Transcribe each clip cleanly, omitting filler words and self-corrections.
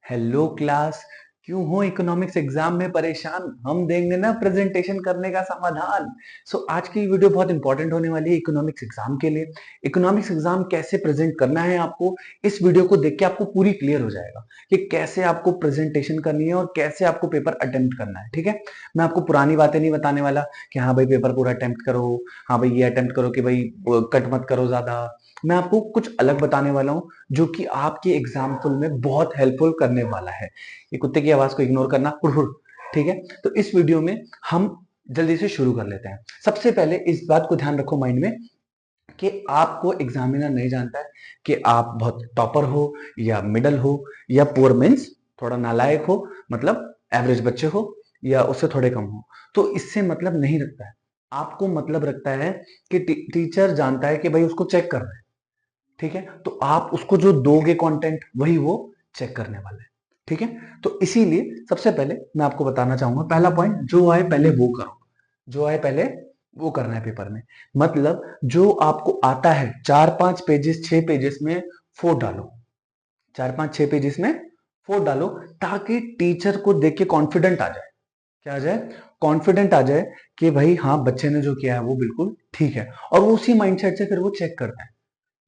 Hello class. क्यों हो economics exam में परेशान? हम देंगे ना प्रेजेंटेशन करने का समाधान। आज की वीडियो बहुत इंपॉर्टेंट होने वाली है इकोनॉमिक्स एग्जाम के लिए। इकोनॉमिक्स एग्जाम कैसे प्रेजेंट करना है आपको, इस वीडियो को देख के आपको पूरी क्लियर हो जाएगा कि कैसे आपको प्रेजेंटेशन करनी है और कैसे आपको पेपर अटेम्प्ट करना है। ठीक है, मैं आपको पुरानी बातें नहीं बताने वाला कि हाँ भाई पेपर पूरा अटेम्प्ट करो, हाँ भाई ये अटेम्प्ट करो कि भाई कट मत करो ज्यादा। मैं आपको कुछ अलग बताने वाला हूँ जो कि आपके एग्जाम्पल में बहुत हेल्पफुल करने वाला है। ये कुत्ते की आवाज को इग्नोर करना, हुर हुर। ठीक है, तो इस वीडियो में हम जल्दी से शुरू कर लेते हैं। सबसे पहले इस बात को ध्यान रखो माइंड में कि आपको एग्जामिनर नहीं जानता है कि आप बहुत टॉपर हो या मिडल हो या पुअर मीन्स थोड़ा नालायक हो, मतलब एवरेज बच्चे हो या उससे थोड़े कम हो। तो इससे मतलब नहीं रखता है, आपको मतलब रखता है कि टीचर जानता है कि भाई उसको चेक कर रहे हैं। ठीक है, तो आप उसको जो दोगे कंटेंट वही वो चेक करने वाला है। ठीक है, तो इसीलिए सबसे पहले मैं आपको बताना चाहूंगा, पहला पॉइंट, जो आए पहले वो करो। जो आए पहले वो करना है पेपर में। मतलब जो आपको आता है 4-5 पेजेस 6 पेजेस में फोड़ डालो। 4-5-6 पेजेस में फोड़ डालो ताकि टीचर को देख के कॉन्फिडेंट आ जाए। क्या आ जाए? कॉन्फिडेंट आ जाए कि भाई हाँ बच्चे ने जो किया है वो बिल्कुल ठीक है, और वो उसी माइंडसेट से फिर वो चेक करता है।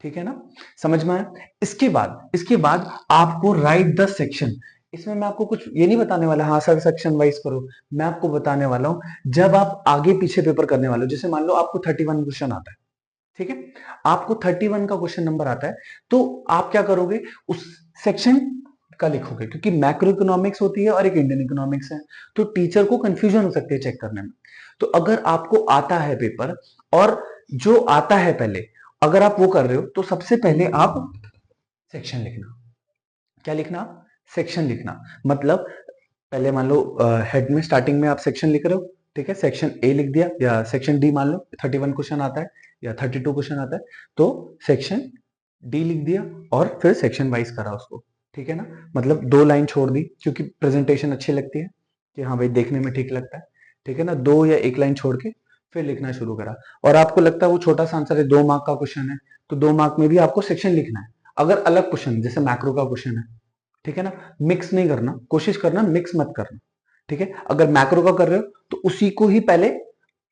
ठीक है ना, समझ में आया? इसके बाद आपको राइट द सेक्शन। इसमें मैं आपको कुछ ये नहीं बताने वाला हाँ सर सेक्शन वाइज करो। मैं आपको बताने वाला हूं जब आप आगे पीछे पेपर करने वाले हो, जैसे मान लो आपको 31 क्वेश्चन आता है। ठीक है, आपको 31 का क्वेश्चन नंबर आता है, तो आप क्या करोगे? उस सेक्शन का लिखोगे, क्योंकि मैक्रो इकोनॉमिक्स होती है और एक इंडियन इकोनॉमिक्स है, तो टीचर को कंफ्यूजन हो सकती है चेक करने में। तो अगर आपको आता है पेपर और जो आता है पहले, अगर आप वो कर रहे हो तो सबसे पहले आप सेक्शन लिखना। क्या लिखना? सेक्शन लिखना। मतलब पहले मान लो हेड में स्टार्टिंग में आप सेक्शन लिख रहे हो। ठीक है, सेक्शन ए लिख दिया, या सेक्शन डी, मान लो 31 क्वेश्चन आता है या 32 क्वेश्चन आता है, तो सेक्शन डी लिख दिया और फिर सेक्शन वाइज करा उसको। ठीक है ना, मतलब 2 लाइन छोड़ दी क्योंकि प्रेजेंटेशन अच्छी लगती है कि हाँ भाई देखने में ठीक लगता है। ठीक है ना, 2 या 1 लाइन छोड़ के फिर लिखना शुरू करा। और आपको लगता है वो छोटा सा आंसर है, 2 मार्क का क्वेश्चन है, तो 2 मार्क में भी आपको सेक्शन लिखना है। अगर अलग क्वेश्चन जैसे मैक्रो का क्वेश्चन है, ठीक है ना, मिक्स नहीं करना, कोशिश करना मिक्स मत करना। ठीक है, अगर मैक्रो का कर रहे हो तो उसी को ही पहले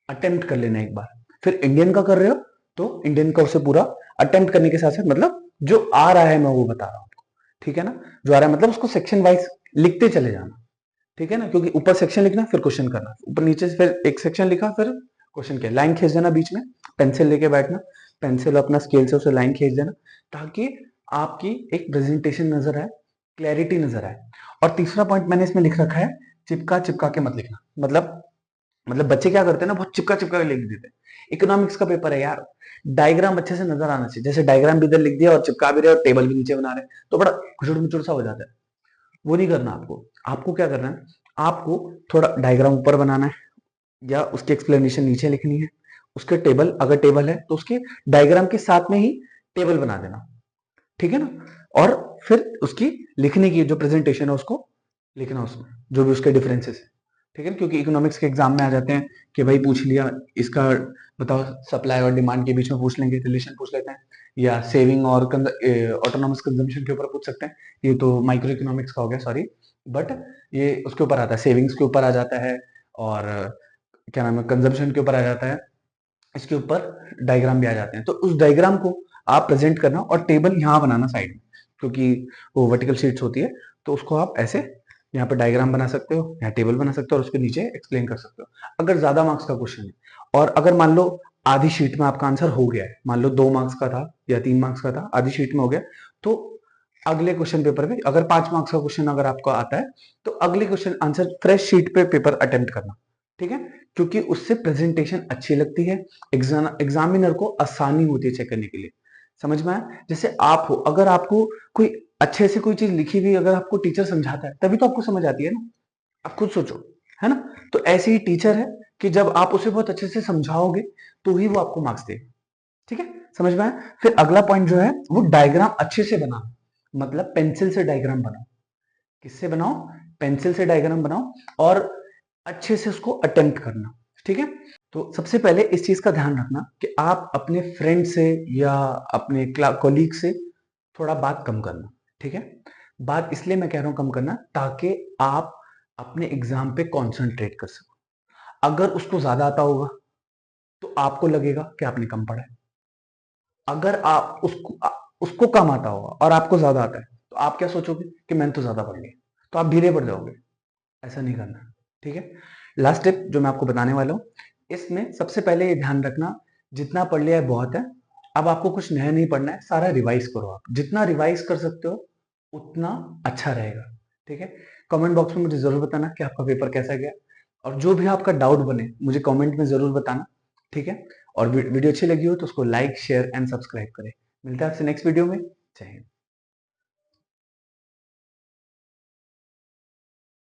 अटेम्प्ट कर लेना एक बार। फिर इंडियन का कर रहे हो तो इंडियन का उसे पूरा अटेम्प्ट करने के साथ साथ, मतलब जो आ रहा है मैं वो बता रहा हूं आपको। ठीक है ना, जो आ रहा है मतलब उसको सेक्शन वाइज लिखते चले जाना। ठीक है ना, क्योंकि ऊपर सेक्शन लिखना फिर क्वेश्चन करना, ऊपर नीचे से फिर एक सेक्शन लिखा फिर क्वेश्चन किया, लाइन खींच देना बीच में, पेंसिल लेके बैठना, पेंसिल अपना स्केल से उसे लाइन खींच देना ताकि आपकी एक प्रेजेंटेशन नजर आए, क्लैरिटी नजर आए। और तीसरा पॉइंट मैंने इसमें लिख रखा है, चिपका चिपका के मत लिखना। मतलब बच्चे क्या करते हैं ना, बहुत चिपका चिपका के लिख देते हैं। इकोनॉमिक्स का पेपर है यार, डायग्राम अच्छे से नजर आना चाहिए। जैसे डायग्राम भी इधर लिख दिया और चिपका भी रहे और टेबल भी नीचे बना रहे, तो बड़ा खुचुड़ मुचुड़ सा हो जाता है। वो नहीं करना आपको। आपको क्या करना है? आपको थोड़ा डायग्राम ऊपर बनाना है या उसकी एक्सप्लेनेशन नीचे लिखनी है। उसके टेबल, अगर टेबल है तो उसके डायग्राम के साथ में ही टेबल बना देना। ठीक है ना, और फिर उसकी लिखने की जो प्रेजेंटेशन है उसको लिखना उसमें, जो भी उसके डिफरेंसेस है। ठीक है ना, क्योंकि इकोनॉमिक्स के एग्जाम में आ जाते हैं कि भाई पूछ लिया इसका, बताओ सप्लाई और डिमांड के बीच में पूछ लेंगे, रिलेशन पूछ लेते हैं, या सेविंग और ऑटोनॉमस कंजम्पशन के ऊपर पूछ सकते हैं। ये तो माइक्रो इकोनॉमिक्स का हो गया, सॉरी, बट ये उसके ऊपर आता है, सेविंग्स के ऊपर आ जाता है, और क्या नाम है, कंजम्पशन के ऊपर आ जाता है। इसके ऊपर डायग्राम भी आ जाते हैं, तो उस डायग्राम को आप प्रेजेंट करना और टेबल यहाँ बनाना साइड में, क्योंकि वो वर्टिकल शीट्स होती है, तो उसको आप ऐसे यहाँ पे डायग्राम बना सकते हो, यहाँ टेबल बना सकते हो और उसके नीचे एक्सप्लेन कर सकते हो। अगर ज्यादा मार्क्स का क्वेश्चन है और अगर मान लो आधी शीट में आपका आंसर हो गया है, मान लो 2 मार्क्स का था या 3 मार्क्स का था, आधी शीट में हो गया, तो अगले क्वेश्चन पेपर में अगर 5 मार्क्स का क्वेश्चन अगर आपको आता है, तो अगले क्वेश्चन आंसर फ्रेश शीट पे पेपर अटेम्प्ट करना। ठीक है, क्योंकि उससे प्रेजेंटेशन अच्छी लगती है, एग्जामिनर को आसानी होती है चेक करने के लिए। समझ में आया? जैसे आप हो, अगर आपको कोई अच्छे से कोई चीज लिखी हुई अगर आपको टीचर समझाता है तभी तो आपको समझ आती है ना। आप खुद सोचो, है ना? तो ऐसे ही टीचर है कि जब आप उसे बहुत अच्छे से समझाओगे तो ही वो आपको मार्क्स देगा। ठीक है, समझ में आया? फिर अगला पॉइंट जो है वो डायग्राम अच्छे से बनाओ, मतलब पेंसिल से डायग्राम बनाओ। किससे बनाओ? पेंसिल से डायग्राम बनाओ और अच्छे से उसको अटेम्प्ट करना। ठीक है, तो सबसे पहले इस चीज का ध्यान रखना कि आप अपने फ्रेंड से या अपने कॉलीग से थोड़ा बात कम करना। ठीक है, बात इसलिए मैं कह रहा हूं कम करना, ताकि आप अपने एग्जाम पे कंसंट्रेट कर सको। अगर उसको ज्यादा आता होगा तो आपको लगेगा कि आपने कम पढ़ा है। अगर आप उसको कम आता होगा और आपको ज्यादा आता है, तो आप क्या सोचोगे कि मैंने तो ज्यादा पढ़ लिया, तो आप धीरे पढ़ जाओगे। ऐसा नहीं करना, ठीक है। लास्ट टिप जो मैं आपको बताने वाला हूं, इसमें सबसे पहले ये ध्यान रखना, जितना पढ़ लिया है बहुत है। अब आपको कुछ नया नहीं पढ़ना है, सारा रिवाइज करो। आप जितना रिवाइज कर सकते हो उतना अच्छा रहेगा, ठीक है। कमेंट बॉक्स में मुझे जरूर बताना कि आपका पेपर कैसा गया, और जो भी आपका डाउट बने मुझे कमेंट में जरूर बताना, ठीक है। और वीडियो अच्छी लगी हो तो उसको लाइक शेयर एंड सब्सक्राइब करें। मिलता है आपसे नेक्स्ट वीडियो में। जय हिंद।